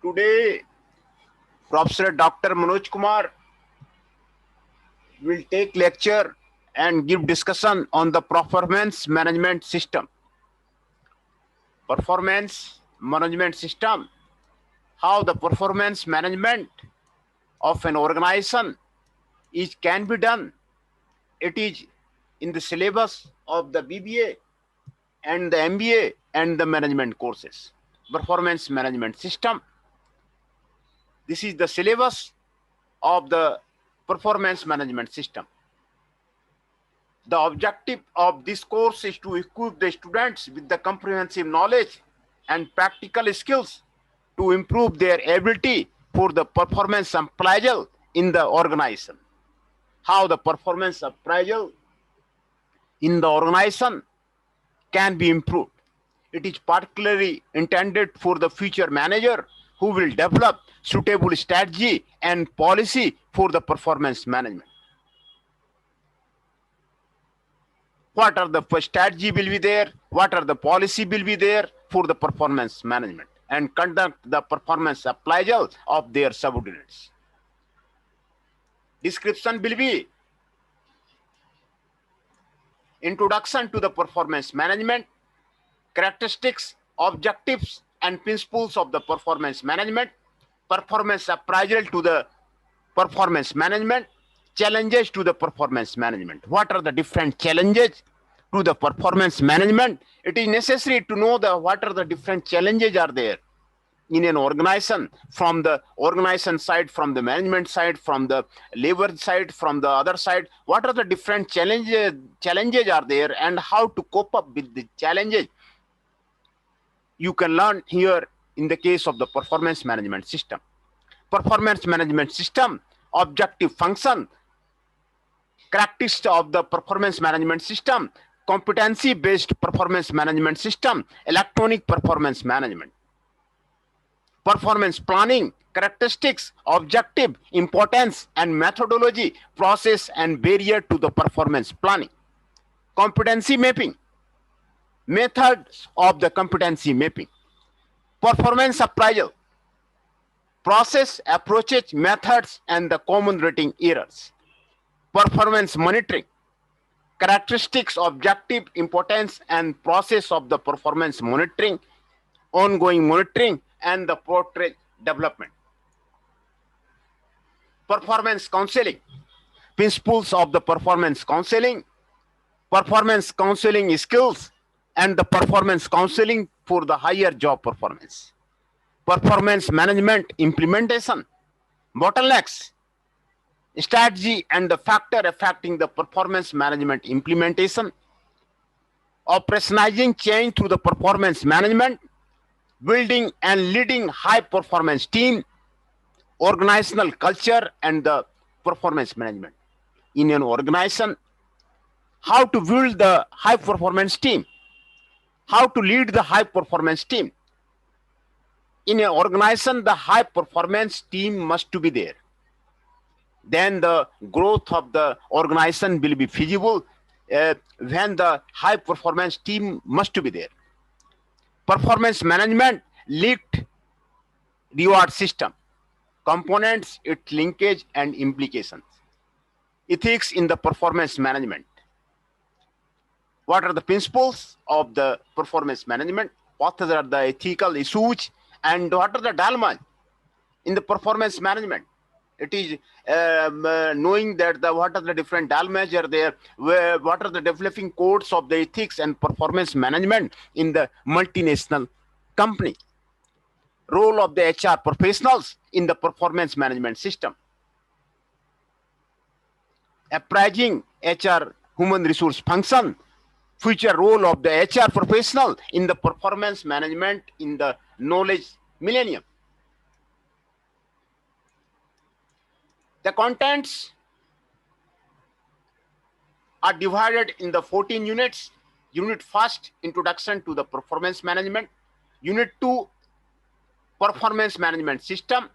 Today, Professor Dr. Manoj Kumar will take lecture and give discussion on the performance management system. Performance management system, how the performance management of an organization can be done. It is in the syllabus of the BBA and the MBA and the management courses. Performance management system. This is the syllabus of the performance management system. The objective of this course is to equip the students with the comprehensive knowledge and practical skills to improve their ability for the performance appraisal in the organization. How the performance appraisal in the organization can be improved. It is particularly intended for the future manager who will develop suitable strategy and policy for the performance management. What are the strategy will be there, what are the policy will be there for the performance management and conduct the performance appraisal of their subordinates. Description will be introduction to the performance management, characteristics, objectives and principles of the performance management, performance appraisal to the performance management, challenges to the performance management. What are the different challenges to the performance management? It is necessary to know what are the different challenges are there in an organization, from the organization side, from the management side, from the labor side, from the other side. What are the different challenges are there and how to cope up with the challenges? You can learn here in the case of the performance management system. Performance management system, objective function, characteristics of the performance management system, competency-based performance management system, electronic performance management. Performance planning, characteristics, objective, importance and methodology, process and barrier to the performance planning. Competency mapping, methods of the competency mapping. Performance appraisal, process, approaches, methods and the common rating errors. Performance monitoring, characteristics, objective, importance and process of the performance monitoring, ongoing monitoring and the portrait development. Performance counseling, principles of the performance counseling skills and the performance counseling for the higher job performance. Performance management implementation, bottlenecks, strategy and the factor affecting the performance management implementation, operationalizing change through the performance management, building and leading high performance team, organizational culture and the performance management. In an organization, how to build the high performance team, how to lead the high performance team. In an organization, the high performance team must to be there. Then the growth of the organization will be feasible when the high performance team must to be there. Performance management linked reward system, components, its linkage and implications. Ethics in the performance management. What are the principles of the performance management? What are the ethical issues and what are the dilemmas in the performance management? It is knowing that what are the different dilemmas are there, what are the developing codes of the ethics and performance management in the multinational company. Role of the HR professionals in the performance management system. Appraising HR human resource function, future role of the HR professional in the performance management in the knowledge millennium. The contents are divided in the 14 units. Unit 1, introduction to the performance management. Unit 2, performance management system.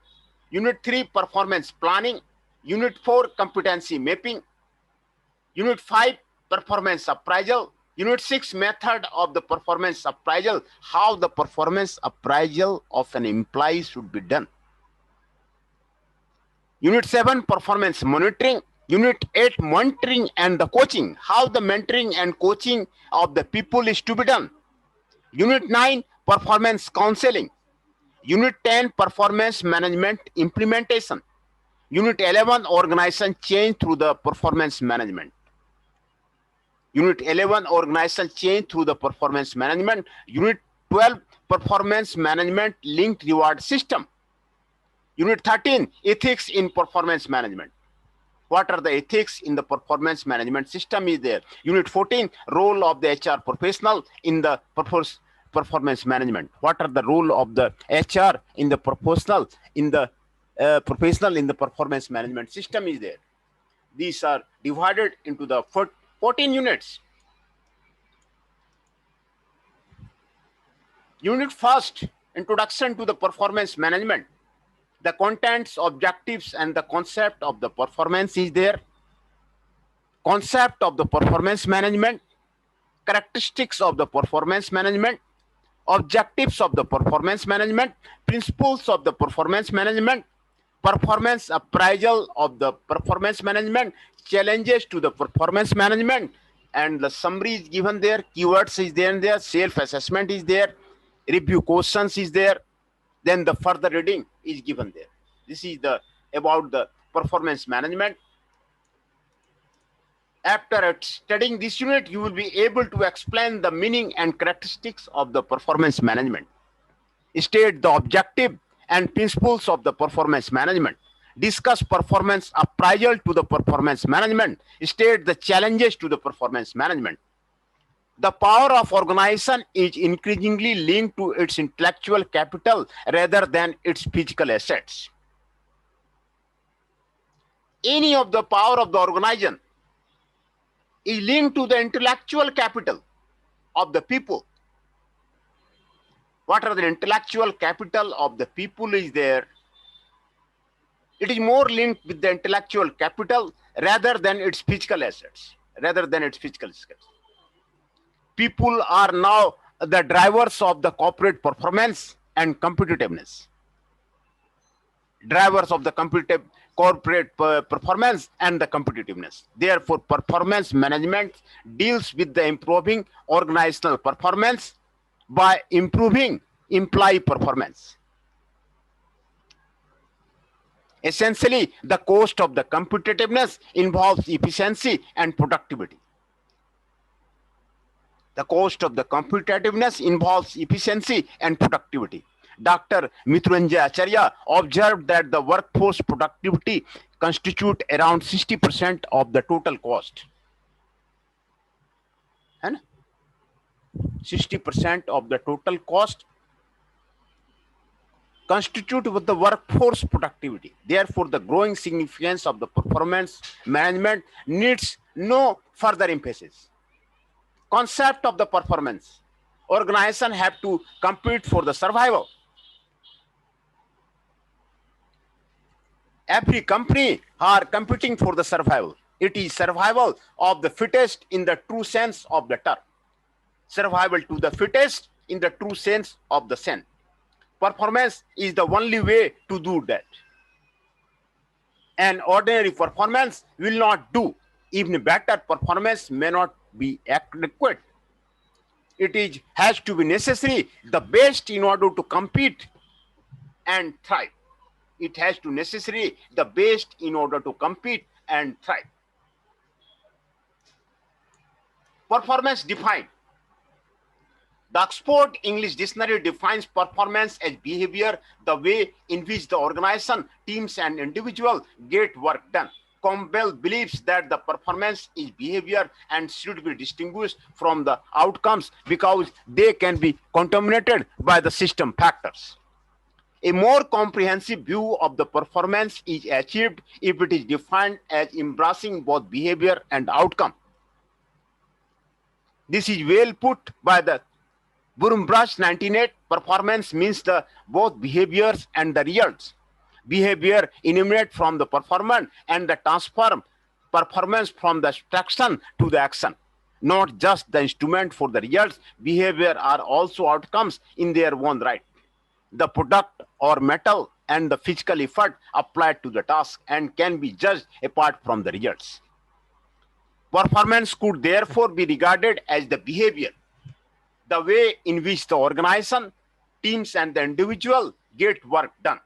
Unit 3, performance planning. Unit 4, competency mapping. Unit 5, performance appraisal. Unit 6, method of the performance appraisal, how the performance appraisal of an employee should be done. Unit 7, performance monitoring. Unit 8, monitoring and the coaching, how the mentoring and coaching of the people is to be done. Unit 9, performance counseling. Unit 10, performance management implementation. Unit 11, organization change through the performance management. Unit 11, organizational change through the performance management. Unit 12, performance management linked reward system. Unit 13, ethics in performance management. What are the ethics in the performance management system is there. Unit 14, role of the HR professional in the performance management. What are the role of the HR in the professional in the performance management system is there. These are divided into the 14 units. Unit first, introduction to the performance management. The contents, objectives, and the concept of the performance is there. Concept of the performance management, characteristics of the performance management, objectives of the performance management, principles of the performance management, performance appraisal of the performance management, challenges to the performance management, and the summary is given there, keywords is there, self-assessment is there, review questions is there, then the further reading is given there. This is the about the performance management. After studying this unit, you will be able to explain the meaning and characteristics of the performance management, state the objective and principles of the performance management, discuss performance appraisal to the performance management, state the challenges to the performance management. The power of organization is increasingly linked to its intellectual capital rather than its physical assets. Any of the power of the organization is linked to the intellectual capital of the people. What are the intellectual capital of the people is there? It is more linked with the intellectual capital rather than its physical assets, People are now the drivers of the corporate performance and competitiveness. Drivers of the corporate performance and the competitiveness. Therefore, performance management deals with the improving organizational performance by improving employee performance. Essentially, the cost of the competitiveness involves efficiency and productivity. The cost of the competitiveness involves efficiency and productivity. Dr. Mrityunjay Acharya observed that the workforce productivity constitutes around 60% of the total cost. 60% of the total cost constitute with the workforce productivity. Therefore, the growing significance of the performance management needs no further emphasis. Concept of the performance. Organizations have to compete for the survival. Every company are competing for the survival. It is survival of the fittest in the true sense of the term. Survival to the fittest in the true sense of the sense. Performance is the only way to do that. An ordinary performance will not do. Even better performance may not be adequate. It has to be necessary, the best in order to compete and thrive. It has to necessary the best in order to compete and thrive. Performance defined. The Oxford English Dictionary defines performance as behavior, the way in which the organization, teams, and individuals get work done. Campbell believes that the performance is behavior and should be distinguished from the outcomes because they can be contaminated by the system factors. A more comprehensive view of the performance is achieved if it is defined as embracing both behavior and outcome. This is well put by the Burmbrush 1908. Performance means the both behaviors and the results. Behavior emanate from the performance and the transform performance from the action to the action. not just the instrument for the results. Behavior are also outcomes in their own right. The product or metal and the physical effort applied to the task and can be judged apart from the results. Performance could therefore be regarded as the behavior, the way in which the organization, teams, and the individual get work done.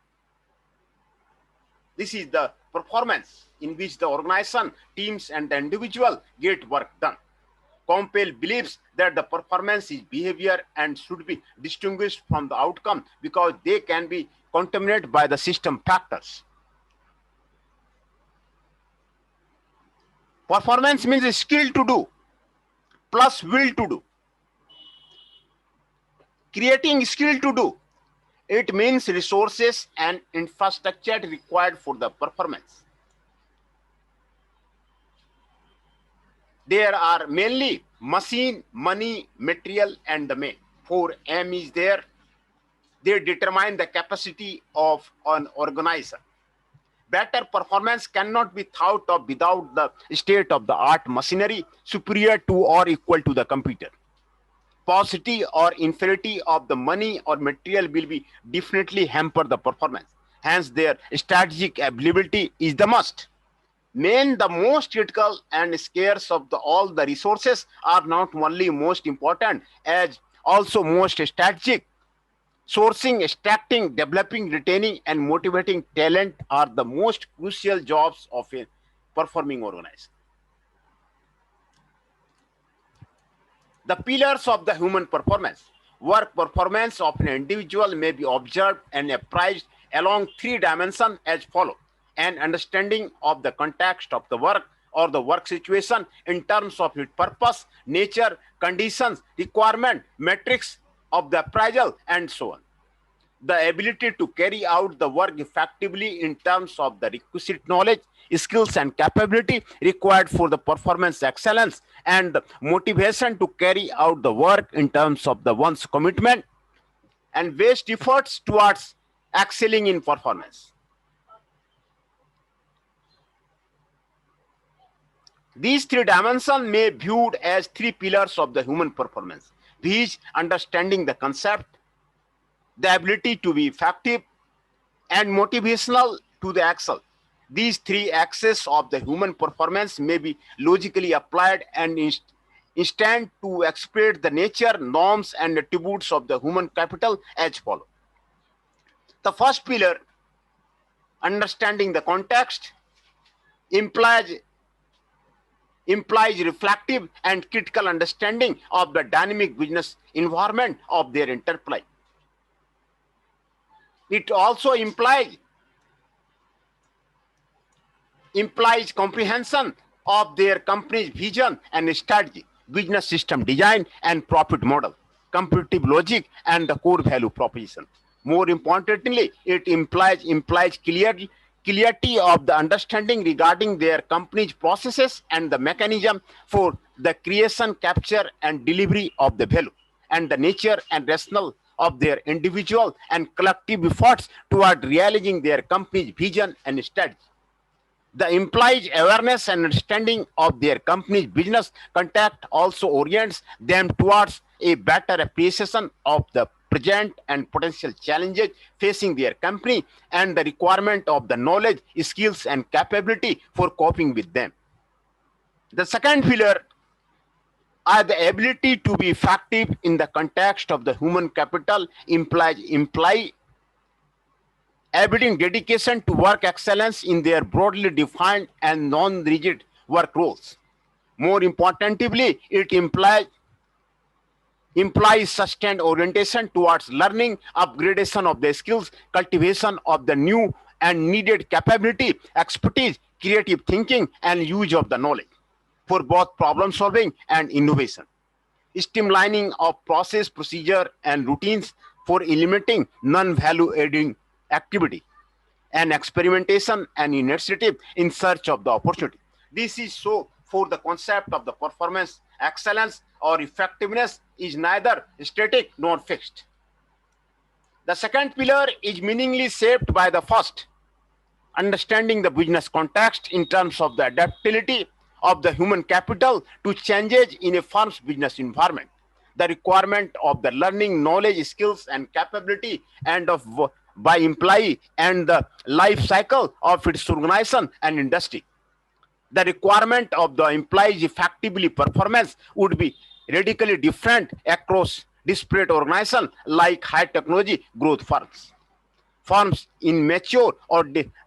This is the performance in which the organization, teams, and the individual get work done. Compel believes that the performance is behavior and should be distinguished from the outcome because they can be contaminated by the system factors. Performance means skill to do plus will to do. Creating skill to do, it means resources and infrastructure required for the performance. There are mainly machine, money, material, and the man. 4M is there. They determine the capacity of an organizer. Better performance cannot be thought of without the state-of-the-art machinery superior to or equal to the computer. Paucity or inferiority of the money or material will be definitely hamper the performance. Hence, their strategic availability is the must. Men, the most critical and scarce of all the resources, are not only most important as also most strategic. Sourcing, extracting, developing, retaining, and motivating talent are the most crucial jobs of a performing organization. The pillars of the human performance. Work performance of an individual may be observed and appraised along 3 dimensions as follows. An understanding of the context of the work or the work situation in terms of its purpose, nature, conditions, requirement, metrics of the appraisal, and so on. The ability to carry out the work effectively in terms of the requisite knowledge, skills, and capability required for the performance excellence, and the motivation to carry out the work in terms of the one's commitment and waste efforts towards excelling in performance. These 3 dimensions may be viewed as 3 pillars of the human performance, which understanding the concept, the ability to be effective, and motivational to the excel. These 3 axes of the human performance may be logically applied and instant to express the nature, norms, and attributes of the human capital as follows. The first pillar, understanding the context, implies reflective and critical understanding of the dynamic business environment of their enterprise. It also implies comprehension of their company's vision and strategy, business system design and profit model, competitive logic, and the core value proposition. More importantly, it implies clarity of the understanding regarding their company's processes and the mechanism for the creation, capture, and delivery of the value, and the nature and rationale of their individual and collective efforts toward realizing their company's vision and strategy. The implied awareness and understanding of their company's business context also orients them towards a better appreciation of the present and potential challenges facing their company and the requirement of the knowledge, skills, and capability for coping with them. The second pillar are the ability to be effective in the context of the human capital imply evident dedication to work excellence in their broadly defined and non-rigid work roles. More importantly, it implies sustained orientation towards learning, upgradation of the skills, cultivation of the new and needed capability, expertise, creative thinking, and use of the knowledge for both problem solving and innovation. Streamlining of process, procedure, and routines for eliminating non-value adding activity, and experimentation and initiative in search of the opportunity. This is so for the concept of the performance excellence or effectiveness is neither static nor fixed. The second pillar is meaningfully shaped by the first, understanding the business context in terms of the adaptability of the human capital to changes in a firm's business environment. The requirement of the learning, knowledge, skills, and capability and of by employee and the life cycle of its organization and industry. The requirement of the employees effectively performance would be radically different across disparate organizations like high technology growth firms, firms in mature or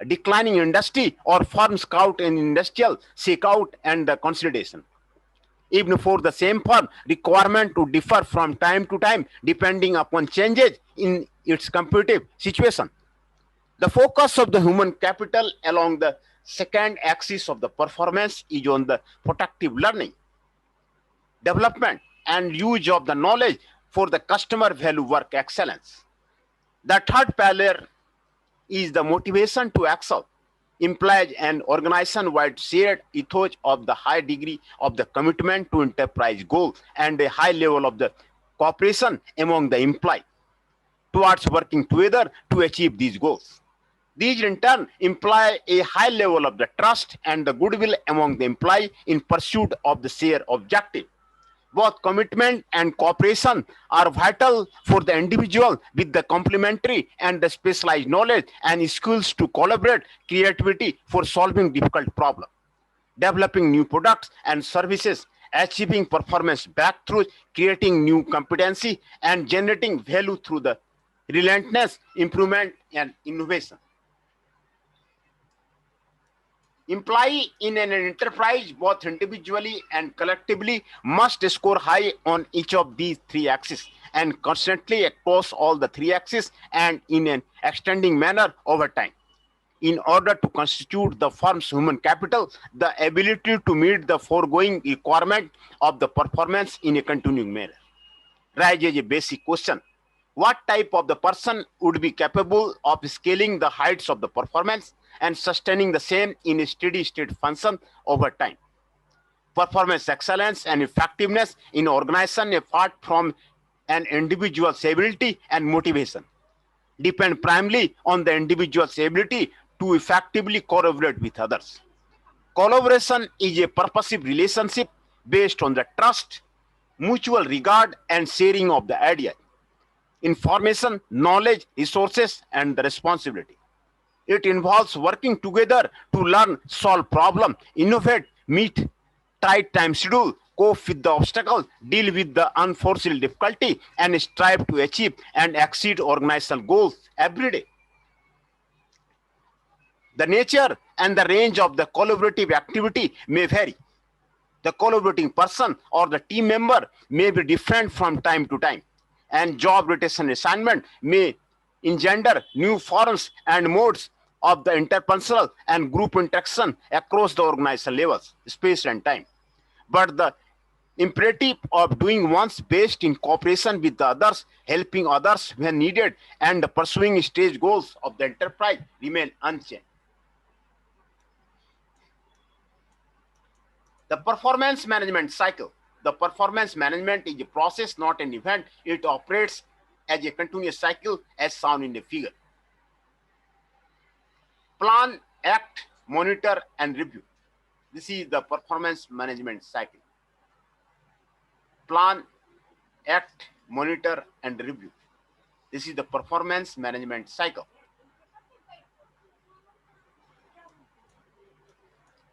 declining industry, or firms caught in industrial shakeout and the consolidation. Even for the same firm, requirement to differ from time to time depending upon changes in its competitive situation. The focus of the human capital along the second axis of the performance is on the productive learning, development, and use of the knowledge for the customer value work excellence. The third pillar is the motivation to excel, implies an organization-wide shared ethos of the high degree of the commitment to enterprise goals and a high level of the cooperation among the employees towards working together to achieve these goals. These in turn imply a high level of the trust and the goodwill among the employee in pursuit of the shared objective. Both commitment and cooperation are vital for the individual with the complementary and the specialized knowledge and skills to collaborate creativity for solving difficult problems, developing new products and services, achieving performance breakthroughs, creating new competency, and generating value through the relentless improvement and innovation. Employee in an enterprise, both individually and collectively, must score high on each of these three axes and constantly across all the three axes and in an extending manner over time. In order to constitute the firm's human capital, the ability to meet the foregoing requirement of the performance in a continuing manner raises a basic question. What type of the person would be capable of scaling the heights of the performance and sustaining the same in a steady state function over time? Performance excellence and effectiveness in organization apart from an individual's ability and motivation depend primarily on the individual's ability to effectively collaborate with others. Collaboration is a purposive relationship based on the trust, mutual regard, and sharing of the ideas, information, knowledge, resources, and the responsibility. It involves working together to learn, solve problems, innovate, meet tight time schedule, cope with the obstacles, deal with the unforeseen difficulty, and strive to achieve and exceed organizational goals every day. The nature and the range of the collaborative activity may vary. The collaborating person or the team member may be different from time to time, and job rotation assignment may engender new forms and modes of the interpersonal and group interaction across the organizational levels, space, and time. But the imperative of doing one's best in cooperation with the others, helping others when needed, and pursuing stage goals of the enterprise remain unchanged. The performance management cycle. The performance management is a process, not an event. It operates as a continuous cycle as shown in the figure. Plan, act, monitor, and review. This is the performance management cycle. Plan, act, monitor, and review. This is the performance management cycle.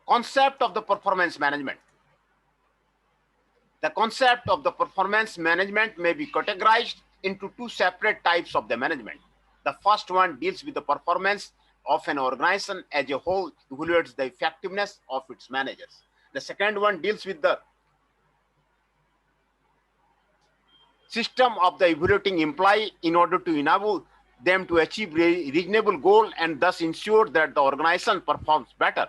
Concept of the performance management. The concept of the performance management may be categorized into two separate types of the management. The first one deals with the performance of an organization as a whole, evaluates the effectiveness of its managers. The second one deals with the system of the evaluating employee in order to enable them to achieve reasonable goal and thus ensure that the organization performs better.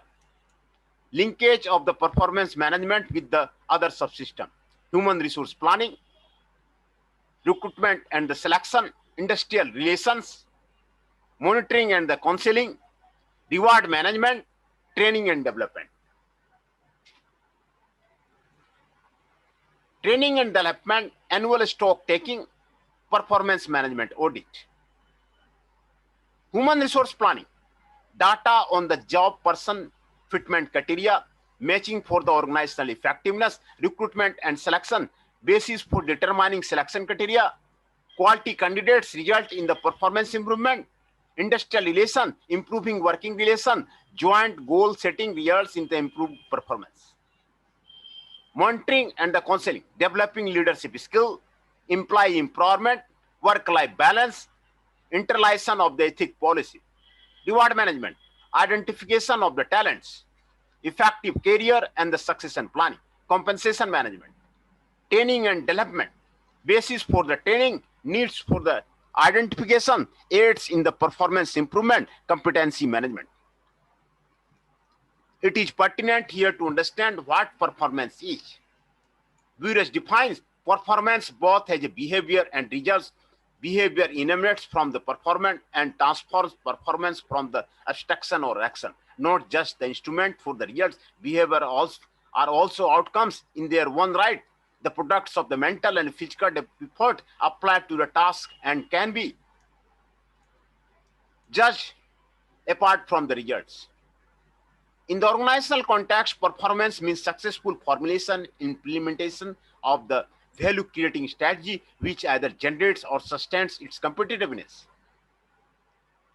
Linkage of the performance management with the other subsystem: human resource planning, recruitment and the selection, industrial relations, monitoring and the counseling, reward management, training and development. Training and development, annual stock taking, performance management audit. Human resource planning, data on the job person fitment criteria, matching for the organizational effectiveness, recruitment and selection, basis for determining selection criteria, quality candidates result in the performance improvement, industrial relation, improving working relation, joint goal setting results in the improved performance. Monitoring and the counseling, developing leadership skill, employee empowerment, work-life balance, internalization of the ethic policy, reward management, identification of the talents, effective career and the succession planning, compensation management, training and development, basis for the training, needs for the identification, aids in the performance improvement, competency management. It is pertinent here to understand what performance is. Bureau defines performance both as a behavior and results. Behavior emanates from the performance and transfers performance from the abstraction or action, not just the instrument for the results. Behavior are also outcomes in their own right, the products of the mental and physical effort applied to the task and can be judged apart from the results. In the organizational context, performance means successful formulation, implementation of the value creating strategy which either generates or sustains its competitiveness.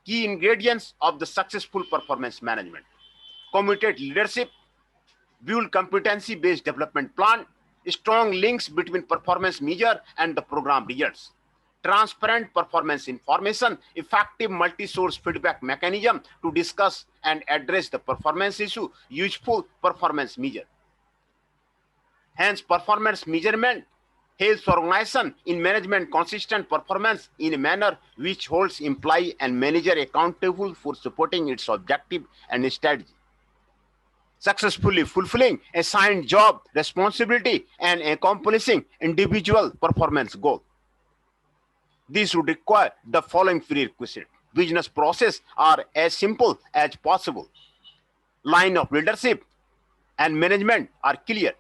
Key ingredients of the successful performance management: committed leadership, build competency-based development plan, strong links between performance measure and the program results, transparent performance information, effective multi-source feedback mechanism to discuss and address the performance issue, useful performance measure. Hence, performance measurement helps organization in management consistent performance in a manner which holds employee and manager accountable for supporting its objective and strategy, successfully fulfilling assigned job responsibility and accomplishing individual performance goal. This would require the following prerequisite. Business process are as simple as possible. Line of leadership and management are clear.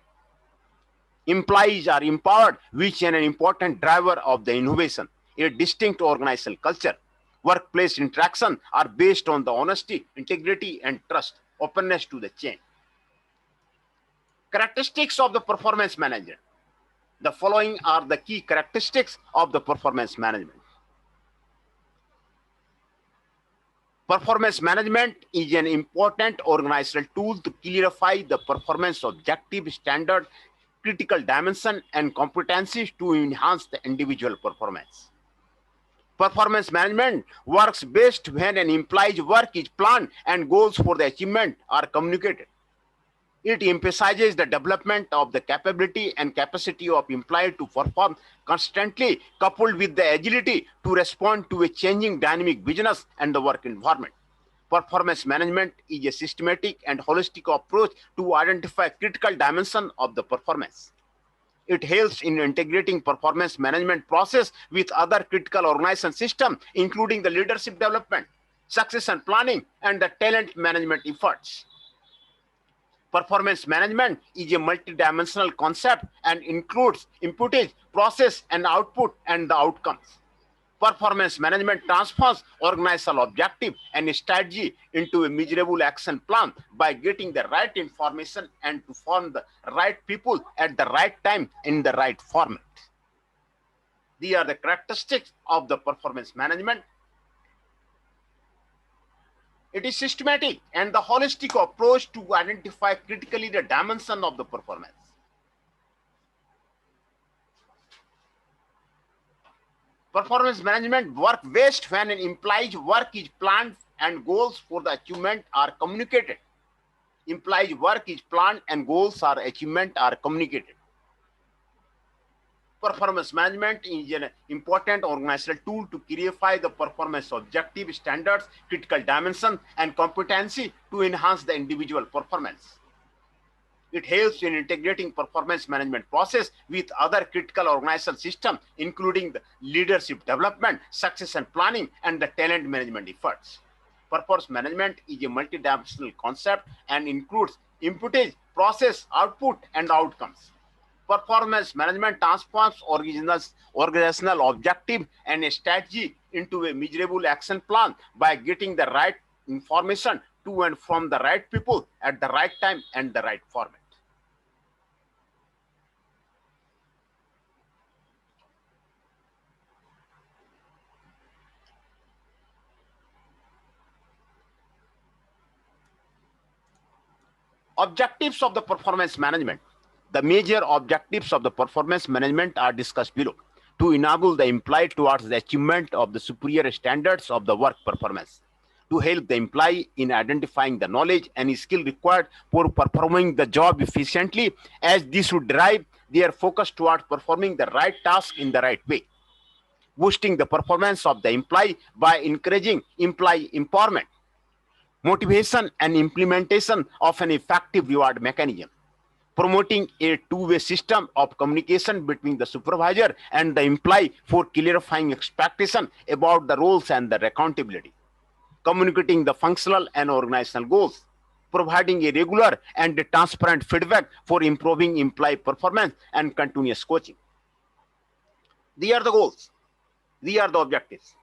Employees are empowered, which is an important driver of the innovation. A distinct organizational culture. Workplace interaction are based on the honesty, integrity, and trust, openness to the change. Characteristics of the performance manager. The following are the key characteristics of the performance management. Performance management is an important organizational tool to clarify the performance objective, standard, critical dimension, and competencies to enhance the individual performance. Performance management works best when an employee's work is planned and goals for the achievement are communicated. It emphasizes the development of the capability and capacity of employee to perform constantly, coupled with the agility to respond to a changing dynamic business and the work environment. Performance management is a systematic and holistic approach to identify critical dimensions of the performance. It helps in integrating performance management process with other critical organization systems, including the leadership development, succession planning, and the talent management efforts. Performance management is a multidimensional concept and includes inputs, process, and output and the outcomes. Performance management transforms organizational objective and strategy into a measurable action plan by getting the right information and to form the right people at the right time in the right format. These are the characteristics of the performance management. It is systematic and the holistic approach to identify critically the dimension of the performance. Performance management works best when an employee's work is planned and goals for the achievement are communicated. Employee's work is planned and goals are achievement are communicated. Performance management is an important organizational tool to clarify the performance objective, standards, critical dimension, and competency to enhance the individual performance. It helps in integrating performance management process with other critical organizational systems, including the leadership development, succession planning, and the talent management efforts. Performance management is a multidimensional concept and includes inputs, process, output, and outcomes. Performance management transforms organizational objective and a strategy into a measurable action plan by getting the right information to and from the right people at the right time and the right format. Objectives of the performance management. The major objectives of the performance management are discussed below. To enable the employee towards the achievement of the superior standards of the work performance. To help the employee in identifying the knowledge and skill required for performing the job efficiently, as this would drive their focus towards performing the right task in the right way. Boosting the performance of the employee by encouraging employee empowerment, motivation and implementation of an effective reward mechanism, promoting a two-way system of communication between the supervisor and the employee for clarifying expectation about the roles and their accountability, communicating the functional and organizational goals, providing a regular and transparent feedback for improving employee performance and continuous coaching. These are the goals. These are the objectives.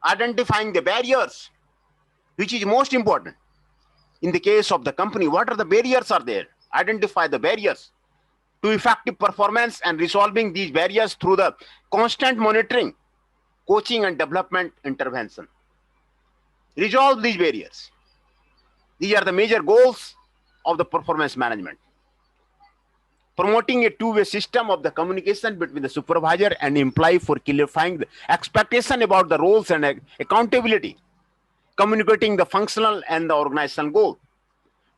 Identifying the barriers, which is most important. In the case of the company, what are the barriers are there? Identify the barriers to effective performance and resolving these barriers through the constant monitoring, coaching and development intervention. Resolve these barriers. These are the major goals of the performance management. Promoting a two-way system of the communication between the supervisor and employee for clarifying the expectation about the roles and accountability, communicating the functional and the organizational goal,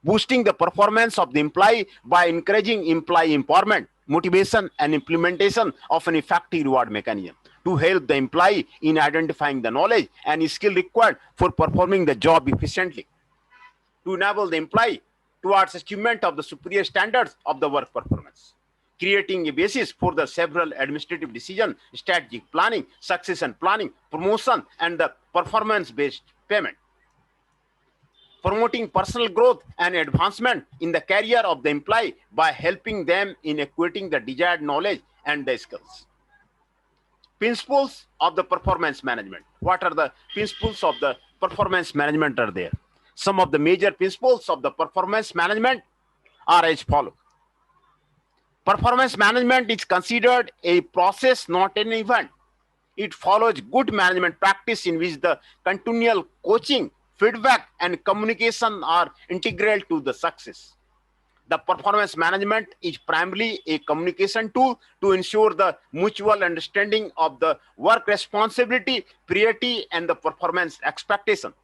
boosting the performance of the employee by encouraging employee empowerment, motivation and implementation of an effective reward mechanism to help the employee in identifying the knowledge and skill required for performing the job efficiently, to enable the employee towards achievement of the superior standards of the work performance, creating a basis for the several administrative decision, strategic planning, succession planning, promotion, and the performance-based payment, promoting personal growth and advancement in the career of the employee by helping them in acquiring the desired knowledge and the skills. Principles of the performance management. What are the principles of the performance management are there? Some of the major principles of the performance management are as follows. Performance management is considered a process, not an event. It follows good management practice in which the continual coaching, feedback, and communication are integral to the success. The performance management is primarily a communication tool to ensure the mutual understanding of the work responsibility, priority, and the performance expectation.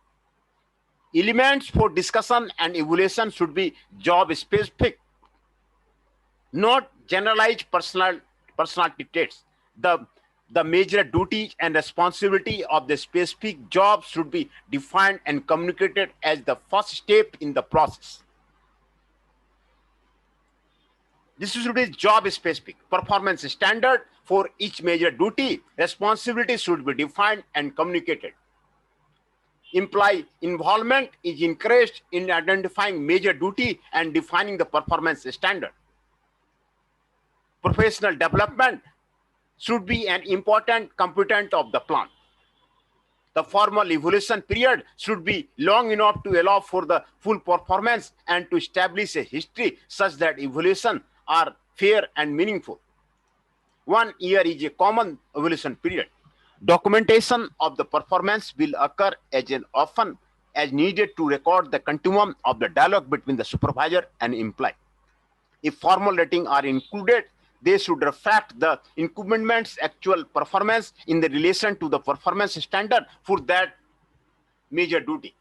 Elements for discussion and evaluation should be job specific, not generalized personality traits. The major duties and responsibility of the specific job should be defined and communicated as the first step in the process. This should be job specific. Performance standard for each major duty, responsibility should be defined and communicated. Employee involvement is encouraged in identifying major duty and defining the performance standard. Professional development should be an important component of the plan. The formal evaluation period should be long enough to allow for the full performance and to establish a history such that evaluation are fair and meaningful. 1 year is a common evaluation period. Documentation of the performance will occur as often as needed to record the continuum of the dialogue between the supervisor and employee. If formal ratings are included, they should reflect the incumbent's actual performance in the relation to the performance standard for that major duty.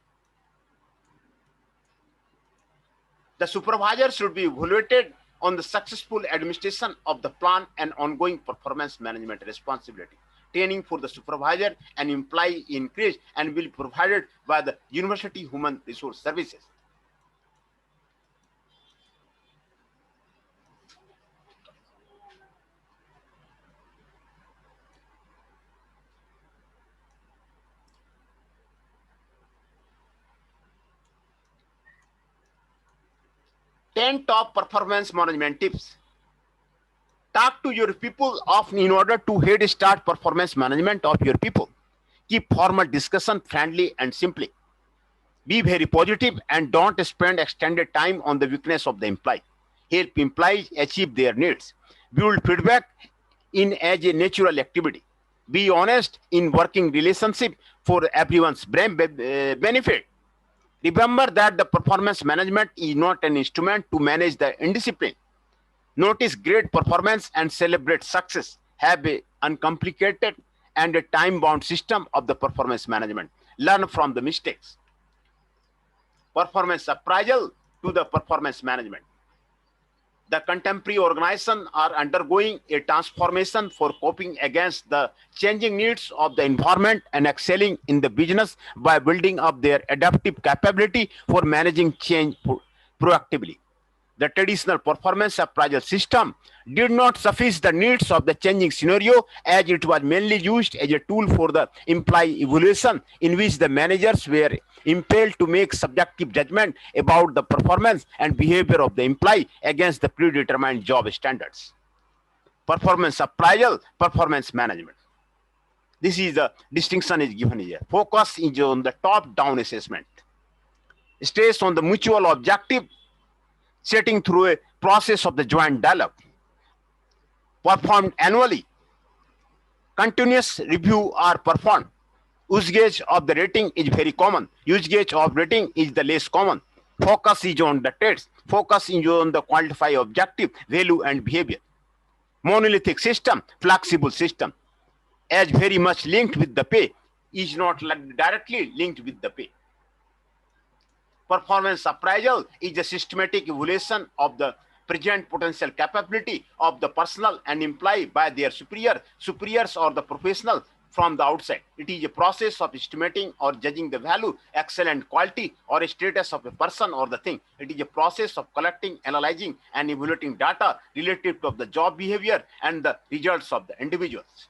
The supervisor should be evaluated on the successful administration of the plan and ongoing performance management responsibility. Training for the supervisor and employee increased and will be provided by the University Human Resource Services. Ten top performance management tips. Talk to your people often in order to head start performance management of your people. Keep formal discussion friendly and simply. Be very positive and don't spend extended time on the weakness of the employee. Help employees achieve their needs. Build feedback in as a natural activity. Be honest in working relationship for everyone's benefit. Remember that the performance management is not an instrument to manage the indiscipline. Notice great performance and celebrate success. Have a uncomplicated and a time-bound system of the performance management. Learn from the mistakes. Performance appraisal to the performance management. The contemporary organizations are undergoing a transformation for coping against the changing needs of the environment and excelling in the business by building up their adaptive capability for managing change proactively. The traditional performance appraisal system did not suffice the needs of the changing scenario, as it was mainly used as a tool for the employee evaluation, in which the managers were impelled to make subjective judgment about the performance and behavior of the employee against the predetermined job standards. Performance appraisal, performance management. This is the distinction is given here. Focus is on the top-down assessment. Stress on the mutual objective setting through a process of the joint dialogue performed annually. Continuous review are performed. Usage of the rating is very common. Usage of rating is the less common. Focus is on the text. Focus is on the quantify objective, value, and behavior. Monolithic system, flexible system, as very much linked with the pay, is not directly linked with the pay. Performance appraisal is a systematic evaluation of the present potential capability of the personnel and employee by their superiors or the professional from the outside. It is a process of estimating or judging the value, excellent quality, or status of a person or the thing. It is a process of collecting, analyzing, and evaluating data related to the job behavior and the results of the individuals.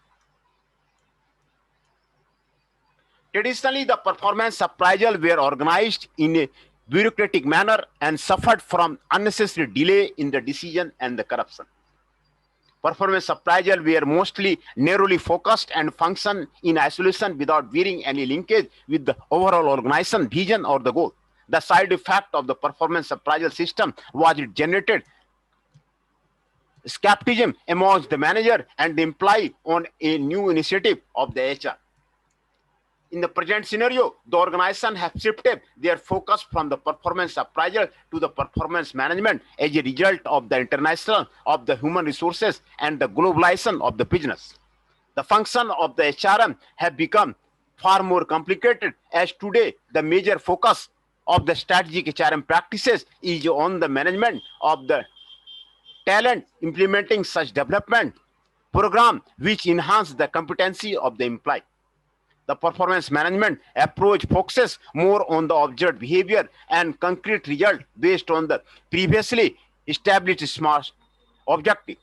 Traditionally, the performance appraisal were organized in a bureaucratic manner and suffered from unnecessary delay in the decision and the corruption. Performance appraisal were mostly narrowly focused and function in isolation without bearing any linkage with the overall organization vision or the goal. The side effect of the performance appraisal system was it generated skepticism amongst the manager and the employee on a new initiative of the HR. In the present scenario, the organization have shifted their focus from the performance appraisal to the performance management as a result of the international of the human resources and the globalization of the business. The function of the HRM have become far more complicated, as today the major focus of the strategic HRM practices is on the management of the talent, implementing such development program which enhance the competency of the employee. The performance management approach focuses more on the observed behavior and concrete result based on the previously established SMART objective.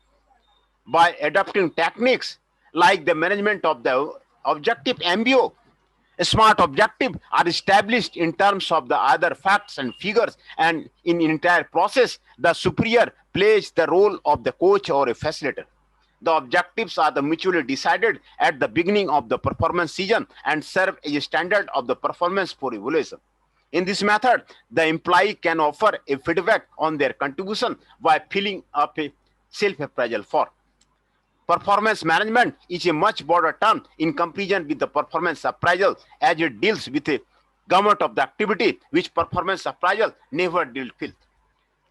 By adopting techniques like the management of the objective MBO, SMART objectives are established in terms of the other facts and figures, and in entire process, the superior plays the role of the coach or a facilitator. The objectives are the mutually decided at the beginning of the performance season and serve as a standard of the performance for evaluation. In this method, the employee can offer a feedback on their contribution by filling up a self-appraisal form. Performance management is a much broader term in comparison with the performance appraisal, as it deals with a gamut of the activity which performance appraisal never dealt with.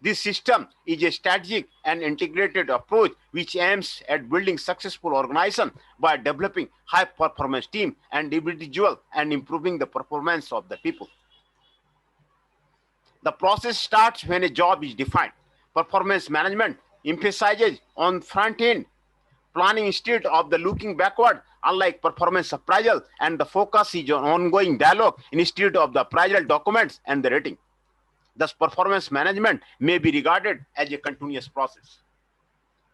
This system is a strategic and integrated approach which aims at building successful organization by developing high performance team and individual and improving the performance of the people. The process starts when a job is defined. Performance management emphasizes on front end planning instead of the looking backward, unlike performance appraisal, and the focus is on ongoing dialogue instead of the appraisal documents and the rating. Thus, performance management may be regarded as a continuous process.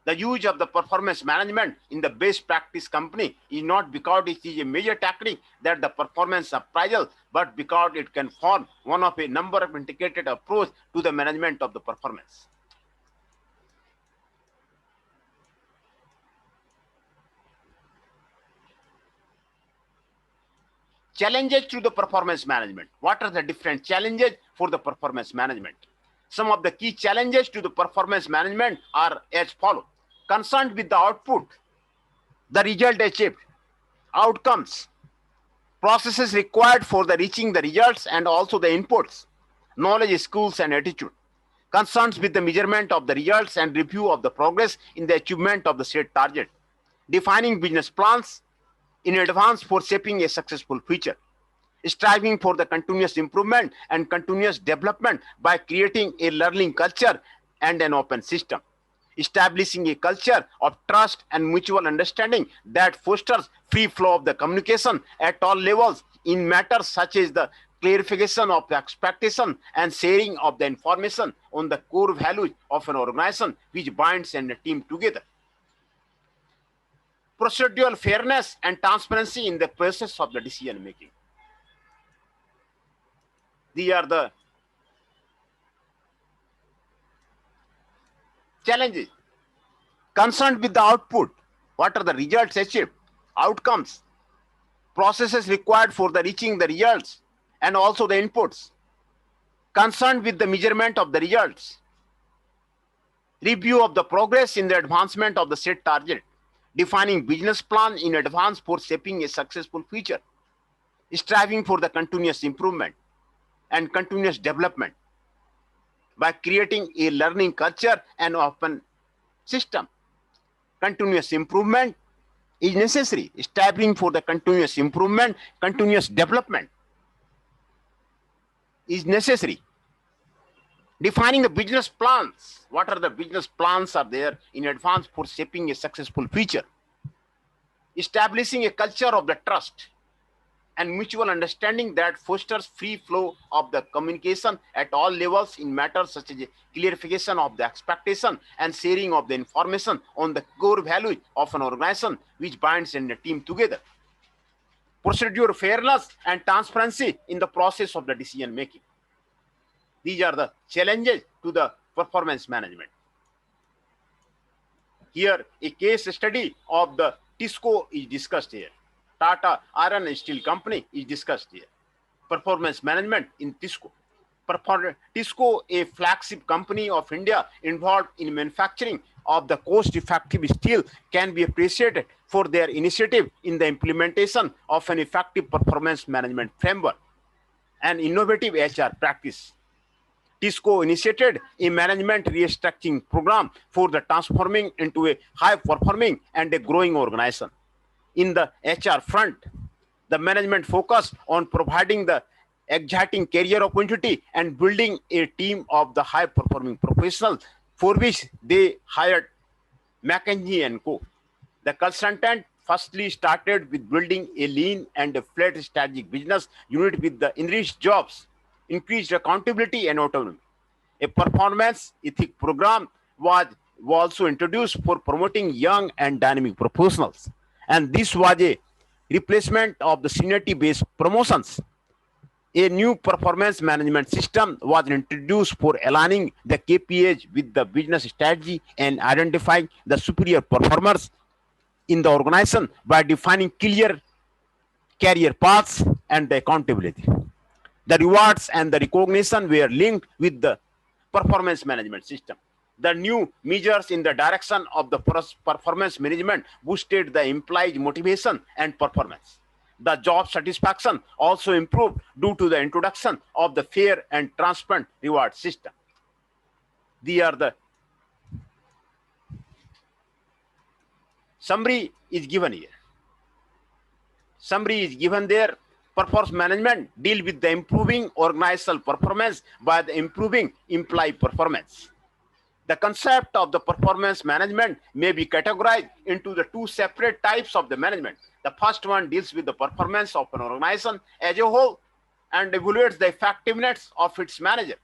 The use of the performance management in the best practice company is not because it is a major technique that the performance appraisal, but because it can form one of a number of integrated approach to the management of the performance. Challenges to the performance management. What are the different challenges for the performance management? Some of the key challenges to the performance management are as follows. Concerned with the output, the result achieved, outcomes, processes required for the reaching the results and also the inputs, knowledge, skills, and attitude. Concerns with the measurement of the results and review of the progress in the achievement of the set target. Defining business plans in advance for shaping a successful future. Striving for the continuous improvement and continuous development by creating a learning culture and an open system. Establishing a culture of trust and mutual understanding that fosters free flow of the communication at all levels in matters such as the clarification of the expectation and sharing of the information on the core values of an organization which binds and a team together. Procedural fairness and transparency in the process of the decision making. These are the challenges. Concerned with the output, what are the results achieved, outcomes, processes required for the reaching the results, and also the inputs. Concerned with the measurement of the results, review of the progress in the advancement of the set target, defining business plan in advance for shaping a successful future, striving for the continuous improvement and continuous development by creating a learning culture and open system. Continuous improvement is necessary. Striving for the continuous improvement, continuous development is necessary. Defining the business plans. What are the business plans are there in advance for shaping a successful future? Establishing a culture of the trust and mutual understanding that fosters free flow of the communication at all levels in matters such as clarification of the expectation and sharing of the information on the core values of an organization which binds and a team together. Procedure fairness and transparency in the process of the decision making. These are the challenges to the performance management. Here, a case study of the TISCO is discussed here. Tata Iron and Steel Company is discussed here. Performance management in TISCO. TISCO, a flagship company of India involved in manufacturing of the cost-effective steel, can be appreciated for their initiative in the implementation of an effective performance management framework and innovative HR practice. TISCO initiated a management restructuring program for the transforming into a high-performing and a growing organization. In the HR front, the management focused on providing the exciting career opportunity and building a team of the high-performing professionals, for which they hired McKinsey & Co. The consultant firstly started with building a lean and a flat strategic business unit with the enriched jobs, increased accountability and autonomy. A performance ethic program was also introduced for promoting young and dynamic professionals. And this was a replacement of the seniority-based promotions. A new performance management system was introduced for aligning the KPIs with the business strategy and identifying the superior performers in the organization by defining clear career paths and the accountability. The rewards and the recognition were linked with the performance management system. The new measures in the direction of the performance management boosted the employees' motivation and performance. The job satisfaction also improved due to the introduction of the fair and transparent reward system. These are the summary is given here. Summary is given there. Performance management deal with the improving organizational performance by the improving employee performance. The concept of the performance management may be categorized into the two separate types of the management. The first one deals with the performance of an organization as a whole and evaluates the effectiveness of its manager.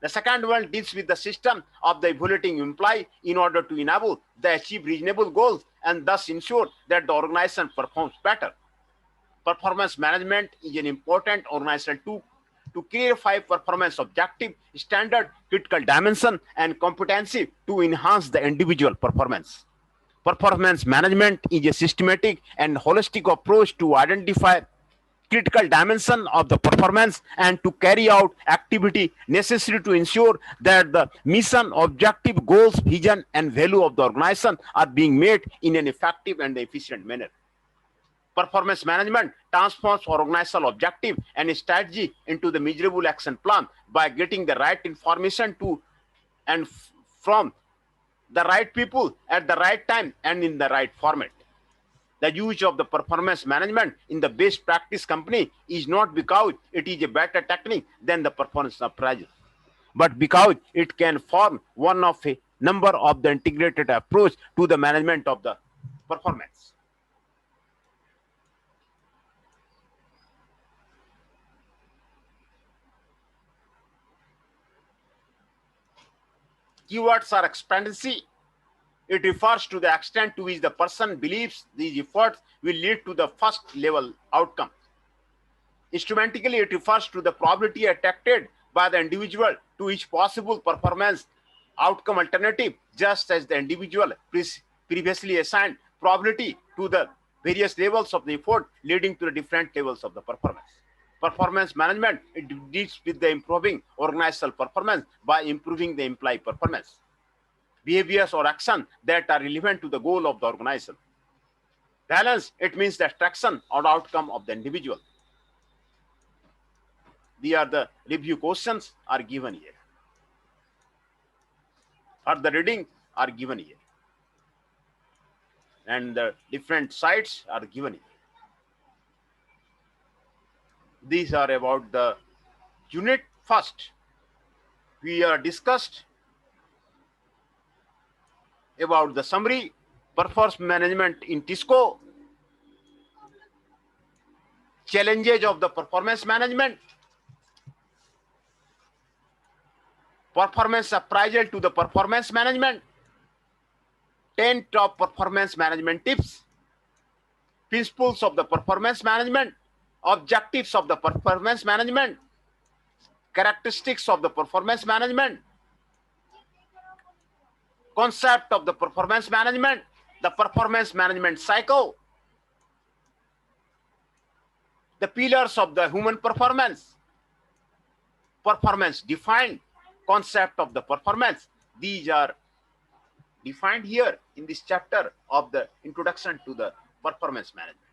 The second one deals with the system of the evaluating employee in order to enable the achieve reasonable goals and thus ensure that the organization performs better. Performance management is an important organizational tool to clarify performance objective, standard, critical dimension, and competency to enhance the individual performance. Performance management is a systematic and holistic approach to identify, critical dimension of the performance and to carry out activity necessary to ensure that the mission, objective, goals, vision, and value of the organization are being met in an effective and efficient manner. Performance management transforms organizational objective and strategy into the measurable action plan by getting the right information to and from the right people at the right time and in the right format. The use of the performance management in the best practice company is not because it is a better technique than the performance appraisal, but because it can form one of a number of the integrated approach to the management of the performance. Keywords are expectancy. It refers to the extent to which the person believes these efforts will lead to the first level outcome. Instrumentally, it refers to the probability attracted by the individual to each possible performance outcome alternative, just as the individual previously assigned probability to the various levels of the effort leading to the different levels of the performance. Performance management, it deals with the improving organizational performance by improving the employee performance, behaviors or action that are relevant to the goal of the organization. Balance, it means the extraction or outcome of the individual. These are the review questions are given here, or the reading are given here, and the different sites are given here. These are about the unit. First, we are discussed about the summary, performance management in TISCO, challenges of the performance management, performance appraisal to the performance management, 10 top performance management tips, principles of the performance management, objectives of the performance management, characteristics of the performance management, concept of the performance management, the performance management cycle, the pillars of the human performance, performance defined, concept of the performance. These are defined here in this chapter of the introduction to the performance management.